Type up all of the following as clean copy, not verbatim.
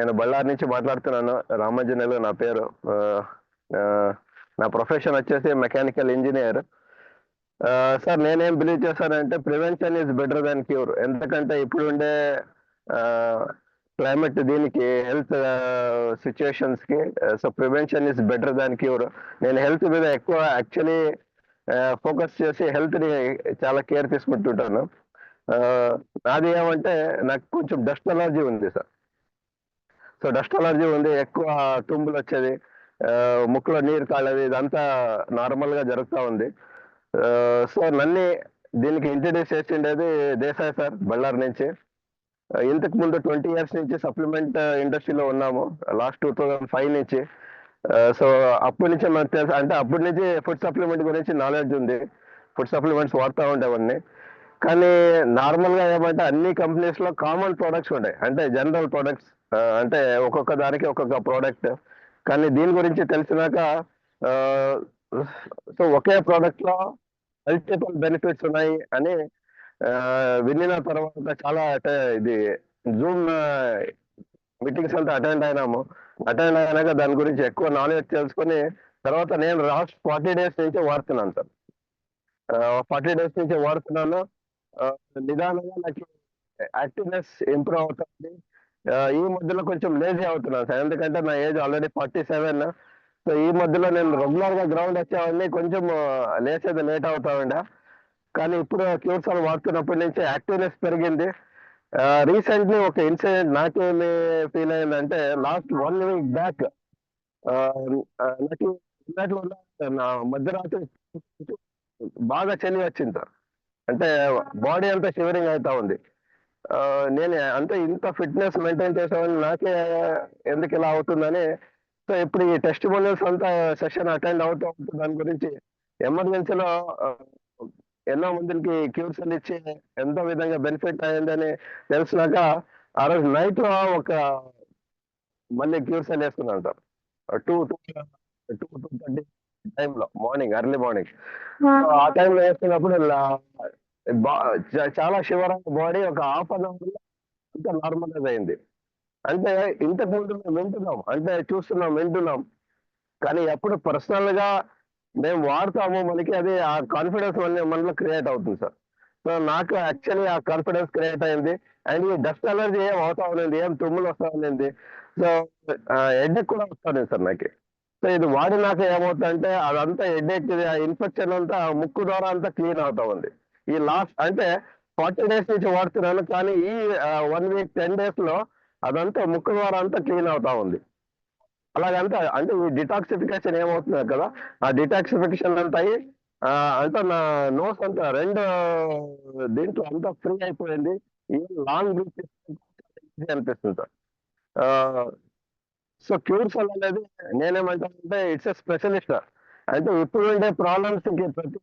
నేను బళ్ళారి నుంచి మాట్లాడుతున్నాను. రామాంజనేయులు నా పేరు. నా ప్రొఫెషన్ వచ్చేసి మెకానికల్ ఇంజనీర్. సార్, నేనేం బిలీవ్ చేశానంటే prevention is better than cure. ఎందుకంటే ఇప్పుడు ఉండే క్లైమేట్ దీనికి హెల్త్ సిచ్యుయేషన్స్కి, so prevention is better than cure. నేను హెల్త్ మీద ఎక్కువ యాక్చువల్లీ ఫోకస్ చేసి హెల్త్ని చాలా కేర్ తీసుకుంటుంటాను. నాది ఏమంటే నాకు కొంచెం డస్ట్ అలర్జీ ఉంది సార్. సో డస్ట్ అలర్జీ ఉంది, ఎక్కువ తుమ్ములు వచ్చేది, ముక్కులో నీరు కాళ్ళది, ఇదంతా నార్మల్గా జరుగుతూ ఉంది. సో నన్ను దీనికి ఇంట్రడ్యూస్ చేసిండేది దేశాయ్ సార్, బళ్ళారి నుంచి. ఇంతకు ముందు 20 years నుంచి సప్లిమెంట్ ఇండస్ట్రీలో ఉన్నాము, లాస్ట్ 2005 నుంచి. సో అప్పటి నుంచి మనకు తెలుసు, అంటే అప్పటి నుంచి ఫుడ్ సప్లిమెంట్ గురించి నాలెడ్జ్ ఉంది, ఫుడ్ సప్లిమెంట్స్ వాడుతూ ఉండేవన్నీ. కానీ నార్మల్గా ఏమంటే అన్ని కంపెనీస్లో కామన్ ప్రోడక్ట్స్ ఉంటాయి, అంటే జనరల్ ప్రోడక్ట్స్, అంటే ఒక్కొక్క దానికి ఒక్కొక్క ప్రోడక్ట్. కానీ దీని గురించి తెలిసినాక సో ఒకే ప్రోడక్ట్లో మల్టిపుల్ బెనిఫిట్స్ ఉన్నాయి అని వినిన తర్వాత చాలా ఇది జూమ్ మీటింగ్స్ అంతా అటెండ్ అయినాక దాని గురించి ఎక్కువ నాలెడ్జ్ తెలుసుకొని తర్వాత నేను లాస్ట్ 40 days నుంచి వాడుతున్నాను సార్. 40 days నుంచి వాడుతున్నాను. నిదానంగా నాకు యాక్టివ్నెస్ ఇంప్రూవ్ అవుతుంది. ఈ మధ్యలో కొంచెం లేజీ అవుతున్నాను సార్, ఎందుకంటే నా ఏజ్ ఆల్రెడీ 47. సో ఈ మధ్యలో నేను రెగ్యులర్గా గ్రౌండ్ వచ్చేవాడిని, కొంచెం లేచేది లేట్ అవుతా ఉండే. కానీ ఇప్పుడు క్యూర్సాల్ వాడుతున్నప్పటి నుంచి యాక్టివ్నెస్ పెరిగింది. రీసెంట్లీ ఒక ఇన్సిడెంట్ నాకేమి ఫీల్ అయిందంటే, లాస్ట్ 1 week బ్యాక్ నాకు ఇన్నట్లు నా మధ్యరాత్రి బాగా చలి వచ్చింది సార్. అంటే బాడీ అంతా షివరింగ్ అవుతా ఉంది. నేను అంటే ఇంత ఫిట్నెస్ మెయింటైన్ చేసేవాడిని, నాకే ఎందుకు ఇలా అవుతుందని. సో ఇప్పుడు ఈ టెస్టిమోనియల్స్ అంతా సెషన్ అటెండ్ అవుతూ ఉంటుంది, దాని గురించి ఎమర్జెన్సీలో ఎన్నో మందికి క్యూర్సల్ ఇచ్చి ఎంతో విధంగా బెనిఫిట్ అయ్యిందని తెలిసినాక ఆ రోజు నైట్ లో ఒక మళ్ళీ క్యూర్సల్ వేసుకున్నాను సార్. 2:30 టైంలో, మార్నింగ్, ఎర్లీ మార్నింగ్. ఆ టైంలో వేసుకున్నప్పుడు చాలా షివర్ బాడీ ఒక హాఫ్ అన్ అవర్ అంతా నార్మలైజ్ అయింది. అంటే ఇంతకు ముందు మేము వింటున్నాం, అంటే చూస్తున్నాం, వింటున్నాం, కానీ ఎప్పుడు పర్సనల్ గా మేము వాడతాము, మనకి అది ఆ కాన్ఫిడెన్స్ మనలో క్రియేట్ అవుతుంది సార్. సో నాకు యాక్చువల్లీ ఆ కాన్ఫిడెన్స్ క్రియేట్ అయింది. అండ్ ఈ డస్ట్ అలర్జీ ఏం అవుతా ఉన్నది, ఏం తుమ్ములు వస్తా ఉన్నది, సో హెడ్ఏక్ కూడా వస్తుంది సార్ నాకు. సో ఇది వాడినాక ఏమవుతుందంటే అదంతా హెడ్ఏక్, ఆ ఇన్ఫెక్షన్ అంతా ముక్కు ద్వారా అంతా క్లీన్ అవుతా ఉంది. ఈ లాస్ట్ అంటే 40 days నుంచి వాడుతున్నాను, కానీ ఈ 1 week 10 days లో అదంతా ముక్కు ద్వారా అంతా క్లీన్ అవుతా ఉంది. అలాగంతా అంటే ఈ డిటాక్సిఫికేషన్ ఏమవుతుంది కదా, ఆ డిటాక్సిఫికేషన్ అంతా అయ్యి అంతా నా నోస్ అంతా రెండు దీంట్లో అంతా ఫ్రీ అయిపోయింది. ఈ లాంగ్ బ్రీత్ అనిపిస్తుంది సార్. సో క్యూర్సల్ అనేది నేనేమంటానంటే ఇట్స్ ఎ స్పెషలిస్ట్. అంటే ఇప్పుడు ఉండే ప్రాబ్లమ్స్ కి, ప్రతి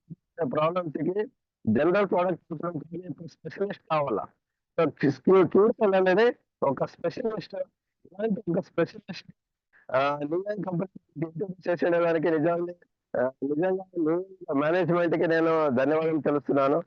ప్రాబ్లమ్స్ కి జనరల్ ప్రోడక్ట్ స్పెషలిస్ట్ కావాలా. సో క్యూర్సల్ అనేది ఒక స్పెషలిస్ట్. ఇలాంటి ఒక స్పెషలిస్ట్ నిజంగా కంపెనీ చేసిన దానికి నిజంగా మేనేజ్మెంట్ కి నేను ధన్యవాదాలు తెలుస్తున్నాను.